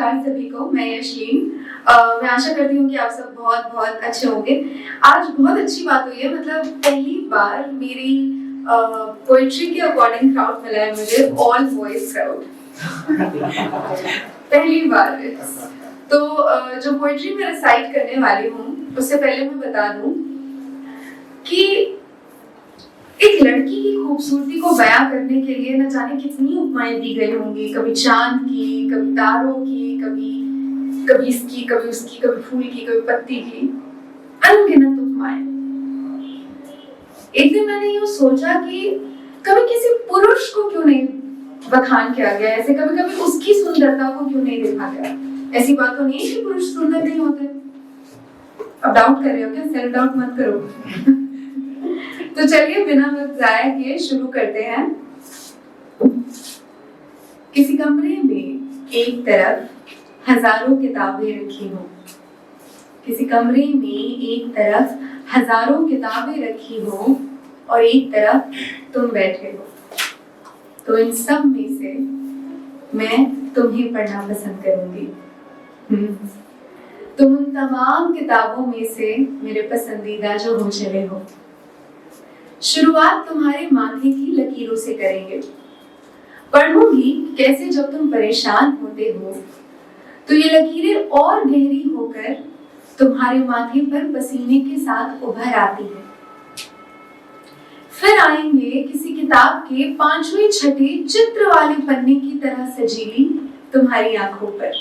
नमस्कार सभी को, मैं यशलीन। मैं आशा करती हूँ कि आप सब बहुत बहुत अच्छे होंगे। आज बहुत अच्छी बात हुई है, मतलब पहली बार मेरी पोएट्री के अकॉर्डिंग क्राउड मिला है मुझे, ऑल बॉयज क्राउड। पहली बार। तो जो पोएट्री मैं रिसाइट करने वाली हूँ, उससे पहले मैं बता दूँ कि एक लड़की की खूबसूरती को बयां करने के लिए न जाने कितनी उपमाएं दी गई होंगी, कभी चांद की, कभी तारों की, कभी इसकी, कभी उसकी, कभी फूल की, कभी पत्ती की, अनगिनत उपमाएं। एक दिन मैंने यूं सोचा कि कभी किसी पुरुष को क्यों नहीं बखान किया गया, ऐसे कभी कभी उसकी सुंदरता को क्यों नहीं देखा गया। ऐसी बात तो नहीं है कि पुरुष सुंदर नहीं होते। अब डाउट कर रहे हो क्या? सेल्फ डाउट मत करो। तो चलिए बिना वक्त जाया किए शुरू करते हैं। किसी कमरे में एक तरफ हजारों किताबें रखी हो, किसी कमरे में एक तरफ हजारों किताबें रखी हो और एक तरफ तुम बैठे हो, तो इन सब में से मैं तुम्हें पढ़ना पसंद करूंगी। तुम उन तमाम किताबों में से मेरे पसंदीदा जो हो चले हो। शुरुआत तुम्हारे माथे की लकीरों से करेंगे। पढ़ूंगी कैसे जब तुम परेशान होते हो तो ये लकीरें और गहरी होकर तुम्हारे माथे पर पसीने के साथ उभर आती है। फिर आएंगे किसी किताब के 5वें 6ठे चित्र वाले पन्ने की तरह सजीली तुम्हारी आंखों पर,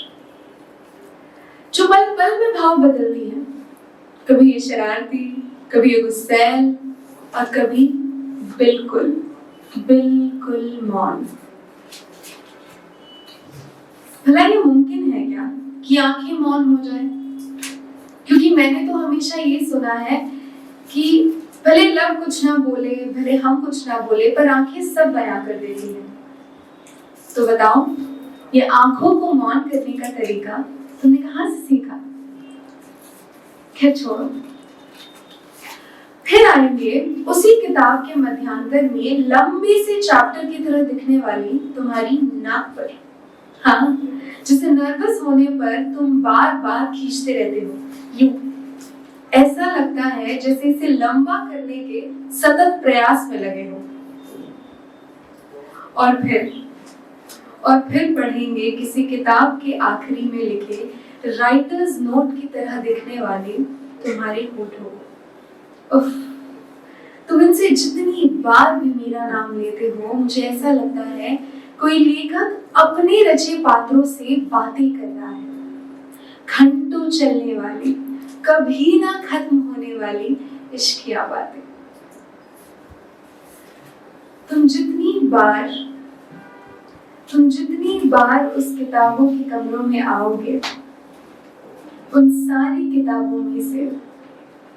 जो पल पल में भाव बदलती है। कभी ये शरारती, कभी ये गुस्सैल और कभी बिल्कुल बिल्कुल मौन। भला ये मुमकिन है क्या कि आंखें मौन हो जाए? क्योंकि मैंने तो हमेशा ये सुना है कि भले लब कुछ ना बोले, भले हम कुछ ना बोले, पर आंखें सब बयां कर देती हैं। तो बताओ, ये आंखों को मौन करने का तरीका तुमने कहां से सीखा? खैर छोड़ो। फिर आएंगे उसी किताब के मध्यांतर में लंबे से चैप्टर की तरह दिखने वाली तुम्हारी नाक पर, हाँ, जिसे नर्वस होने पर तुम बार बार खींचते रहते हो। यूं ऐसा लगता है जैसे इसे लंबा करने के सतत प्रयास में लगे हो। और फिर पढ़ेंगे किसी किताब के आखिरी में लिखे राइटर्स नोट की तरह दिखने वाले तुम्हारे होठों। तुम इनसे जितनी बार भी मेरा नाम लेते हो, मुझे ऐसा लगता है कोई लेखक अपने रचे पात्रों से बातें कर रहा है। घंटों चलने वाली, कभी ना खत्म होने वाली इश्किया बातें। तुम जितनी बार उस किताबों के कमरों में आओगे, उन सारी किताबों में से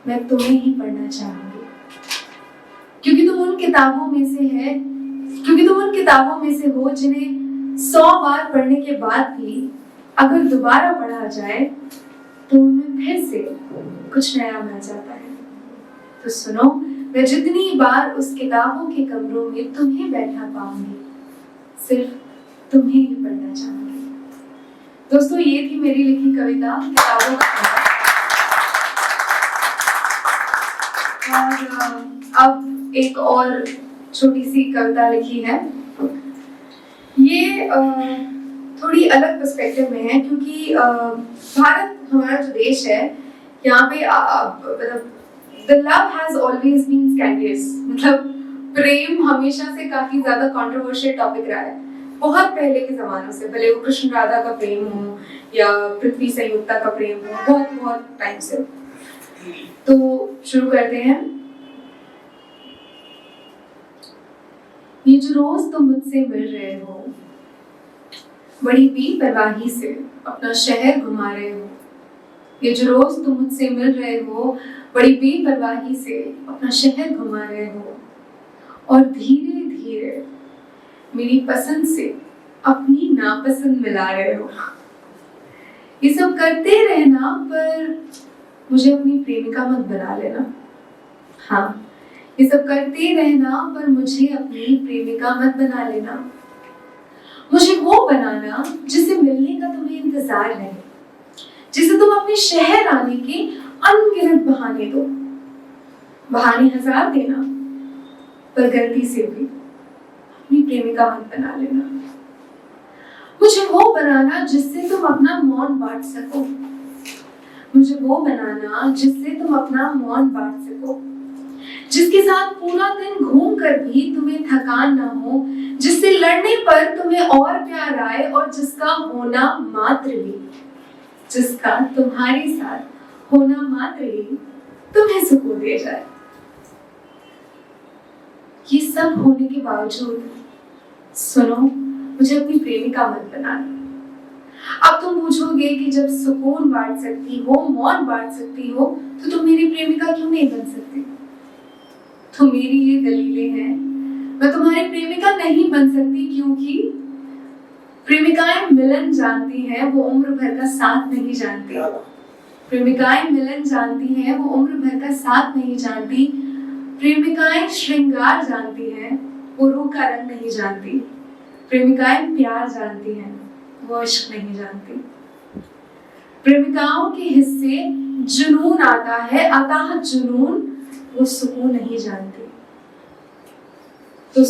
मैं तुम्हें ही पढ़ना चाहूंगी। क्योंकि तुम उन किताबों में से हो जिन्हें 100 बार पढ़ने के बाद भी अगर दोबारा पढ़ा जाए तो उनमें फिर से कुछ नया मिल जाता है। तो सुनो, मैं जितनी बार उस किताबों के कमरों में तुम्हें बैठा पाऊंगी, सिर्फ तुम्हें ही पढ़ना चाहूंगी। दोस्तों, ये थी मेरी लिखी कविता किताबों का। और अब एक और छोटी सी कविता लिखी है। ये थोड़ी अलग पर्सपेक्टिव में है, क्योंकि भारत हमारा जो देश है, यहाँ पे the love has always been scandalous, मतलब प्रेम हमेशा से काफी ज्यादा कंट्रोवर्शियल टॉपिक रहा है, बहुत पहले के जमानों से। भले वो कृष्ण राधा का प्रेम हो या पृथ्वी संयुक्ता का प्रेम हो, बहुत बहुत टाइम से। तो शुरू करते हैं। ये जो रोज तुम मुझसे मिल रहे हो, बड़ी बेपरवाही से अपना शहर घुमा रहे हो। ये जो रोज तुम मुझसे मिल रहे हो, बड़ी बेपरवाही से अपना शहर घुमा रहे हो, और धीरे धीरे मेरी पसंद से अपनी नापसंद मिला रहे हो। ये सब करते रहना, पर मुझे अपनी प्रेमिका मत बना लेना। हाँ, ये सब करते रहना, पर मुझे अपनी प्रेमिका मत बना लेना। मुझे वो बनाना जिसे मिलने का तुम्हें इंतजार रहे, जिसे तुम अपने शहर आने के अनगिनत बहाने दो। बहाने हजार देना, पर गलती से भी अपनी प्रेमिका मत बना लेना। मुझे वो बनाना जिससे तुम अपना मौन बांट सको। मुझे वो बनाना जिससे तुम अपना मौन बांट सको, जिसके साथ पूरा दिन घूम कर भी तुम्हें थकान ना हो, जिससे लड़ने पर तुम्हें और प्यार आए और जिसका होना मात्र भी, जिसका तुम्हारे साथ होना मात्र ही तुम्हें सुकून दे जाए। ये सब होने के बावजूद सुनो, मुझे अपनी प्रेमिका मत बनाना। अब तुम पूछोगे कि जब सुकून बांट सकती हो, मौन बांट सकती हो, तो तुम मेरी प्रेमिका क्यों नहीं बन सकती? तो मेरी ये दलीलें हैं। मैं तुम्हारी प्रेमिका नहीं बन सकती क्योंकि प्रेमिकाएं मिलन जानती हैं, वो उम्र भर का साथ नहीं जानती। प्रेमिकाएं मिलन जानती हैं, वो उम्र भर का साथ नहीं जानती। प्रेमिकाएं श्रृंगार जानती हैं, वो रूह का रंग नहीं जानती। प्रेमिकाएं प्यार जानती हैं, वो इश्क नहीं जानती। प्रेमिकाओं के हिस्से जुनून आता है, अताह जुनून, वो सुकून नहीं जानती। तो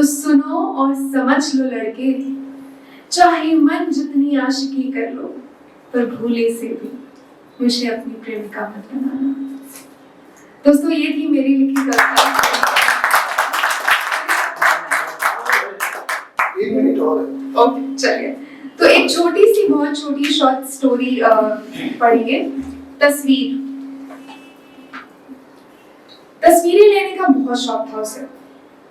सुनो और समझ लो लड़के, चाहे मन जितनी आशिकी कर लो, पर भूले से भी मुझे अपनी प्रेमिका मत बनाना। दोस्तों, ये थी मेरी लिखी कविता। ओके, चलिए। तो एक छोटी सी, बहुत छोटी शॉर्ट स्टोरी पढ़िए। तस्वीरें लेने का बहुत शौक था उसे।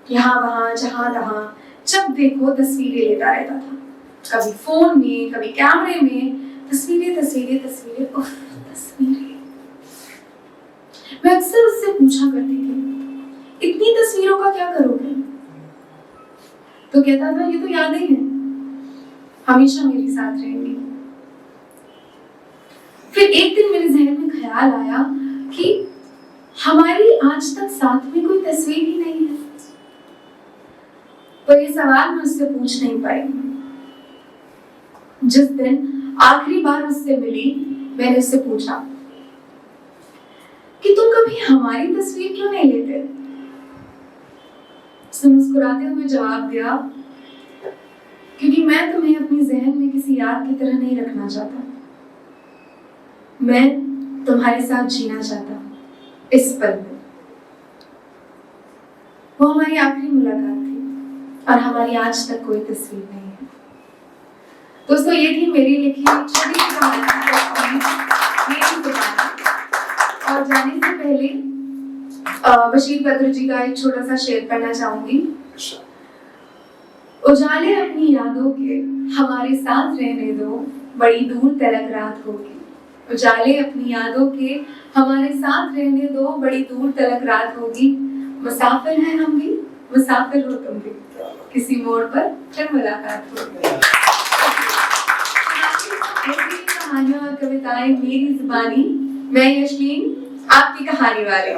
यहाँ वहाँ जहाँ तहाँ जब देखो तस्वीरें लेता रहता था। कभी फोन में, कभी कैमरे में, तस्वीरें तस्वीरें तस्वीरें, उफ, तस्वीरें। मैं अक्सर उससे पूछा करती थी, इतनी तस्वीरों का क्या करोगे? तो कहता था, ये तो यादें हैं, हमेशा मेरे साथ रहेंगी। फिर एक दिन मेरे जहन में ख्याल आया कि हमारी आज तक साथ में कोई तस्वीर ही नहीं है। पर ये सवाल मैं उससे पूछ नहीं पाई। जिस दिन आखिरी बार उससे मिली, मैंने उससे पूछा कि तुम कभी हमारी तस्वीर क्यों नहीं लेते? उसने मुस्कुराते हुए जवाब दिया, क्योंकि मैं तुम्हें अपनी जहन में किसी याद की तरह नहीं रखना चाहता। मैं तुम्हारे साथ जीना चाहता हूँ इस पल में। वो हमारी आखिरी मुलाकात थी और हमारी आज तक कोई तस्वीर नहीं है। दोस्तों, ये थी मेरी लिखी छोटी सी कहानी। और जाने से पहले बशीर बद्र जी का एक छोटा सा शेर पढ़ना चाहूंगी। उजाले अपनी यादों के हमारे साथ रहने दो, बड़ी दूर तलक रात होगी। उजाले अपनी यादों के हमारे साथ रहने दो, बड़ी दूर तलक रात होगी। मुसाफिर हैं हम भी, मुसाफिर हो तुम भी, किसी मोड़ पर फिर मुलाकात होगी। ऐसी कहानियां और कविताएं मेरी जुबानी, मैं यशलीन, आपकी कहानी वाले।